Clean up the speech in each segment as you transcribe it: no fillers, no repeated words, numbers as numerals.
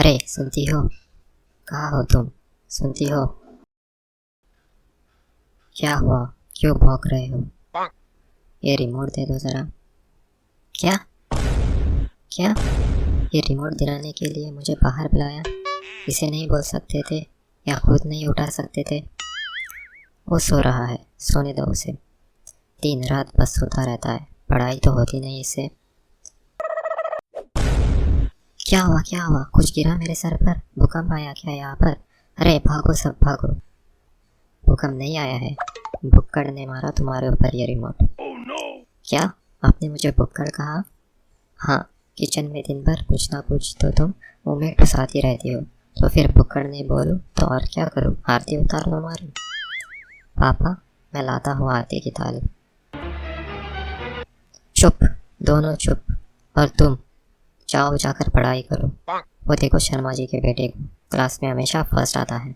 अरे सुनती हो? कहाँ हो तुम? सुनती हो? क्या हुआ? क्यों भौंक रहे हो? ये रिमोट दे दो जरा। क्या? क्या? ये रिमोट दिलाने के लिए मुझे बाहर बुलाया? इसे नहीं बोल सकते थे? या खुद नहीं उठा सकते थे? वो सो रहा है, सोने दो उसे। दिन रात बस सोता रहता है, पढ़ाई तो होती नहीं इससे। क्या हुआ? क्या हुआ? कुछ गिरा मेरे सर पर? भूकंप आया क्या यहाँ पर? अरे भागो सब भागो। भूकंप नहीं आया है, भुक्कड़ ने मारा तुम्हारे ऊपर ये रिमोट। क्या? आपने मुझे भुक्कड़ कहा? हाँ, किचन में दिन भर कुछ ना कुछ तो तुम मुंह में घुसाती रहती हो, तो फिर भुक्कड़ नहीं बोलूं तो और क्या करूं? आरती उतार लो हमारी। पापा, मैं लाता हूँ आरती की थाली। चुप, दोनों चुप। और तुम जाओ, जाकर पढ़ाई करो। वो देखो शर्मा जी के बेटे को, क्लास में हमेशा फर्स्ट आता है।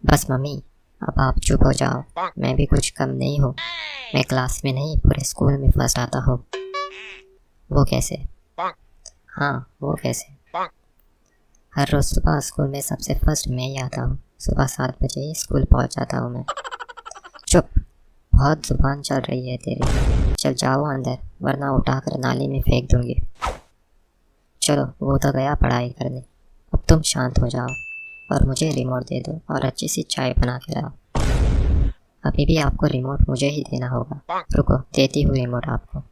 बस मम्मी, अब आप चुप हो जाओ। मैं भी कुछ कम नहीं हूँ, मैं क्लास में नहीं पूरे स्कूल में फर्स्ट आता हूँ। वो कैसे? हाँ, वो कैसे? हर रोज सुबह स्कूल में सबसे फर्स्ट मैं ही आता हूँ। सुबह 7 बजे ही स्कूल पहुँच जाता हूँ मैं। चुप, बहुत जुबान चल रही है तेरी। चल जाओ अंदर, वरना उठाकर नाली में फेंक दूंगी। चलो, वो तो गया पढ़ाई करने। अब तुम शांत हो जाओ और मुझे रिमोट दे दो और अच्छी सी चाय बना के लाओ। अभी भी आपको रिमोट मुझे ही देना होगा। रुको, देती हूँ रिमोट आपको।